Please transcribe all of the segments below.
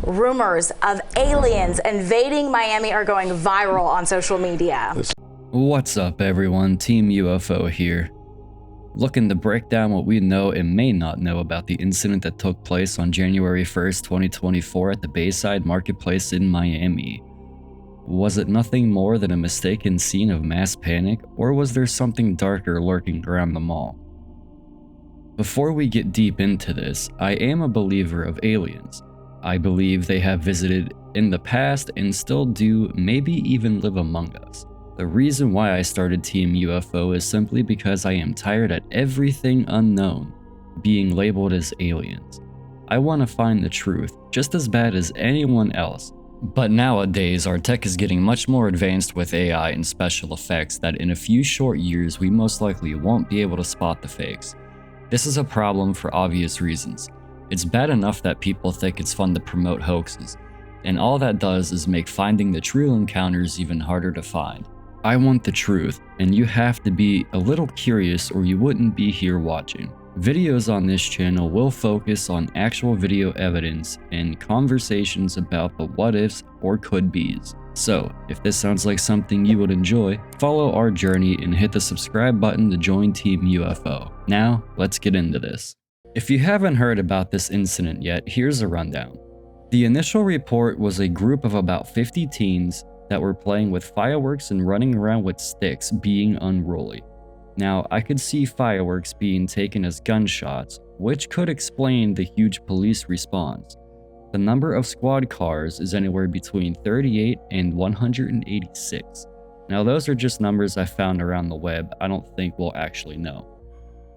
Rumors of aliens invading Miami are going viral on social media. What's up everyone, Team UFO here. Looking to break down what we know and may not know about the incident that took place on January 1st, 2024 at the Bayside Marketplace in Miami. Was it nothing more than a mistaken scene of mass panic, or was there something darker lurking around the mall? Before we get deep into this, I am a believer of aliens. I believe they have visited in the past and still do, maybe even live among us. The reason why I started Team UFO is simply because I am tired at everything unknown being labeled as aliens. I want to find the truth, just as bad as anyone else. But nowadays, our tech is getting much more advanced with AI and special effects that in a few short years we most likely won't be able to spot the fakes. This is a problem for obvious reasons. It's bad enough that people think it's fun to promote hoaxes, and all that does is make finding the true encounters even harder to find. I want the truth, and you have to be a little curious or you wouldn't be here watching. Videos on this channel will focus on actual video evidence and conversations about the what ifs or could be's. So, if this sounds like something you would enjoy, follow our journey and hit the subscribe button to join Team UFO. Now, let's get into this. If you haven't heard about this incident yet, here's a rundown. The initial report was a group of about 50 teens that were playing with fireworks and running around with sticks being unruly. Now, I could see fireworks being taken as gunshots, which could explain the huge police response. The number of squad cars is anywhere between 38 and 186. Now, those are just numbers I found around the web. I don't think we'll actually know.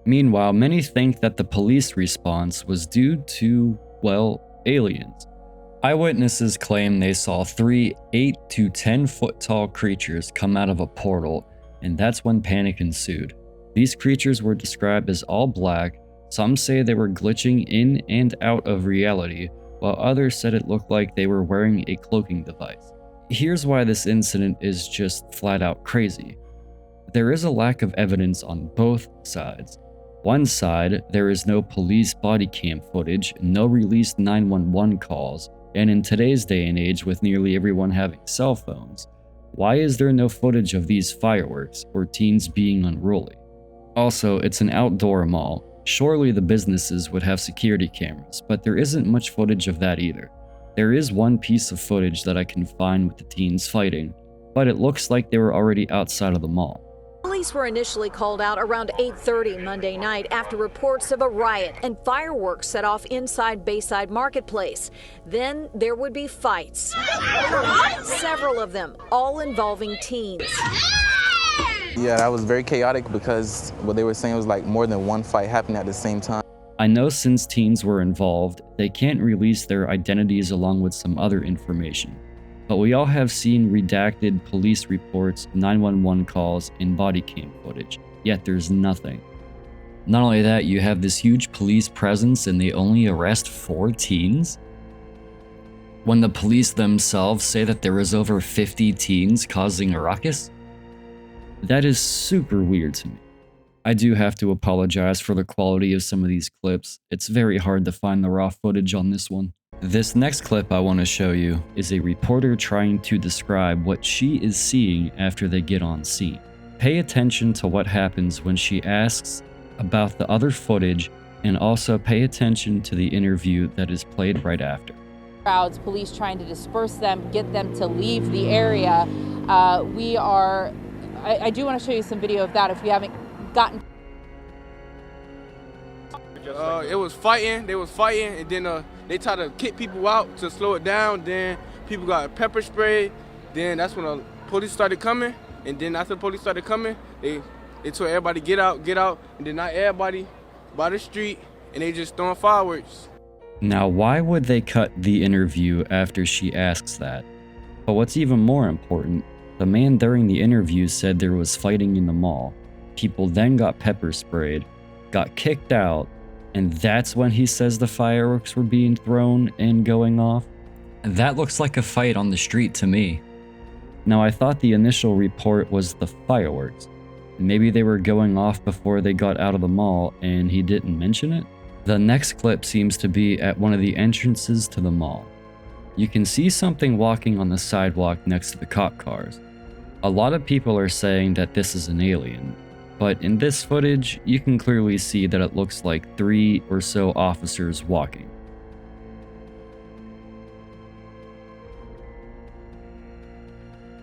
Meanwhile, many think that the police response was due to, well, aliens. Eyewitnesses claim they saw 3 8 to 10 foot tall creatures come out of a portal, and that's when panic ensued. These creatures were described as all black. Some say they were glitching in and out of reality, while others said it looked like they were wearing a cloaking device. Here's why this incident is just flat out crazy. There is a lack of evidence on both sides. One side, there is no police body cam footage, no released 911 calls, and in today's day and age with nearly everyone having cell phones, why is there no footage of these fireworks or teens being unruly? Also, it's an outdoor mall. Surely the businesses would have security cameras, but there isn't much footage of that either. There is one piece of footage that I can find with the teens fighting, but it looks like they were already outside of the mall. Police were initially called out around 8:30 Monday night after reports of a riot and fireworks set off inside Bayside Marketplace. Then there would be fights, several of them, all involving teens. Yeah, that was very chaotic because what they were saying was like more than one fight happening at the same time. I know since teens were involved, they can't release their identities along with some other information. But we all have seen redacted police reports, 911 calls, and body cam footage, yet there's nothing. Not only that, you have this huge police presence and they only arrest 4 teens? When the police themselves say that there was over 50 teens causing a ruckus? That is super weird to me. I do have to apologize for the quality of some of these clips. It's very hard to find the raw footage on this one. This next clip I want to show you is a reporter trying to describe what she is seeing after they get on scene. Pay attention to what happens when she asks about the other footage, and also pay attention to the interview that is played right after. Crowds, police trying to disperse them, get them to leave the area. I do want to show you some video of that if you haven't gotten. It was fighting, they was fighting, and then they tried to kick people out to slow it down. Then people got pepper spray. Then that's when the police started coming. And then after the police started coming, they told everybody get out. And then not everybody by the street, and they just throwing fireworks. Now, why would they cut the interview after she asks that? But what's even more important, the man during the interview said there was fighting in the mall. People then got pepper sprayed, got kicked out, and that's when he says the fireworks were being thrown and going off? That looks like a fight on the street to me. Now, I thought the initial report was the fireworks. Maybe they were going off before they got out of the mall and he didn't mention it? The next clip seems to be at one of the entrances to the mall. you can see something walking on the sidewalk next to the cop cars. A lot of people are saying that this is an alien, but in this footage, you can clearly see that it looks like 3 or so officers walking.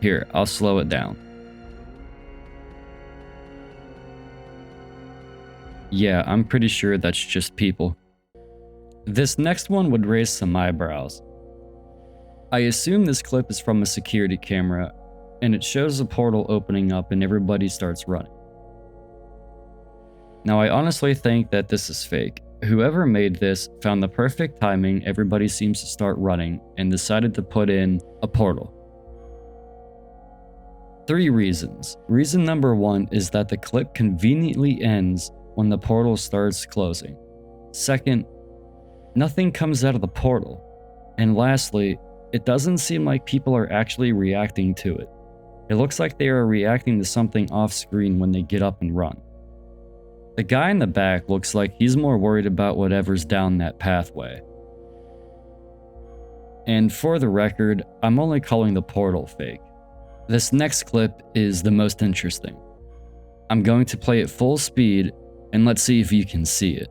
Here, I'll slow it down. Yeah, I'm pretty sure that's just people. This next one would raise some eyebrows. I assume this clip is from a security camera, and it shows a portal opening up and everybody starts running. Now, I honestly think that this is fake. Whoever made this found the perfect timing, everybody seems to start running, and decided to put in a portal. 3 reasons. Reason number 1 is that the clip conveniently ends when the portal starts closing. Second, nothing comes out of the portal. And lastly, it doesn't seem like people are actually reacting to it. It looks like they are reacting to something off screen when they get up and run. The guy in the back looks like he's more worried about whatever's down that pathway. And for the record, I'm only calling the portal fake. This next clip is the most interesting. I'm going to play it full speed, and let's see if you can see it.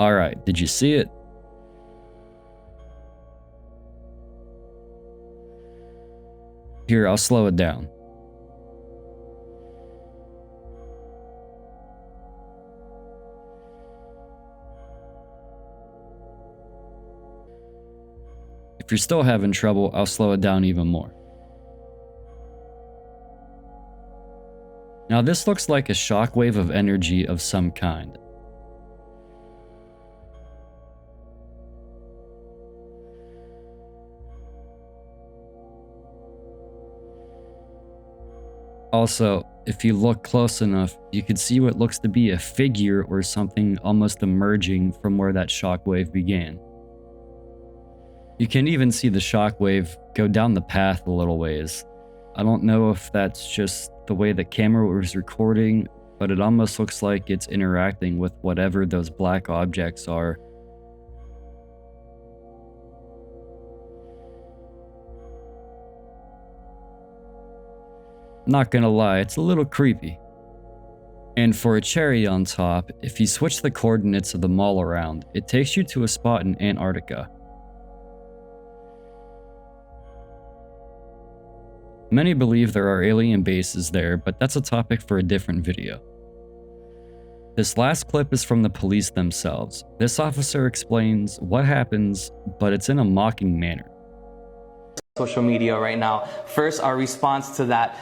Alright, did you see it? Here, I'll slow it down. If you're still having trouble, I'll slow it down even more. Now this looks like a shockwave of energy of some kind. Also, if you look close enough, you can see what looks to be a figure or something almost emerging from where that shockwave began. You can even see the shockwave go down the path a little ways. I don't know if that's just the way the camera was recording, but it almost looks like it's interacting with whatever those black objects are. Not gonna lie, it's a little creepy. And for a cherry on top, if you switch the coordinates of the mall around, it takes you to a spot in Antarctica. Many believe there are alien bases there, but that's a topic for a different video. This last clip is from the police themselves. This officer explains what happens, but it's in a mocking manner. Social media right now. First, our response to that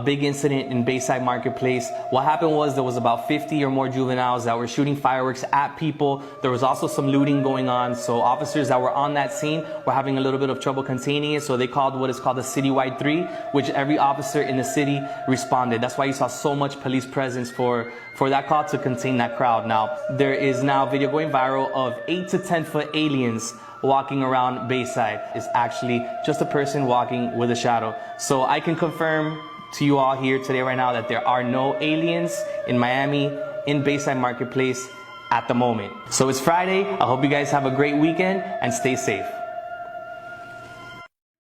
big incident in Bayside Marketplace. What happened was there was about 50 or more juveniles that were shooting fireworks at people. There was also some looting going on. So officers that were on that scene were having a little bit of trouble containing it. So they called what is called the citywide 3, which every officer in the city responded. That's why you saw so much police presence for that call to contain that crowd. Now, there is now video going viral of 8 to 10 foot aliens walking around Bayside. Is actually just a person walking with a shadow. So I can confirm to you all here today right now that there are no aliens in Miami in Bayside Marketplace at the moment. So it's Friday. I hope you guys have a great weekend and stay safe.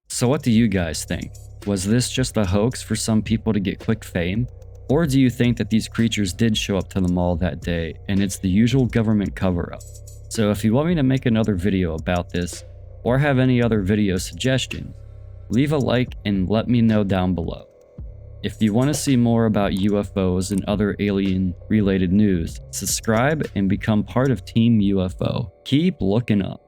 So what do you guys think? Was this just a hoax for some people to get quick fame? Or do you think that these creatures did show up to the mall that day and it's the usual government cover-up? So if you want me to make another video about this, or have any other video suggestions, leave a like and let me know down below. If you want to see more about UFOs and other alien-related news, subscribe and become part of Team UFO. Keep looking up.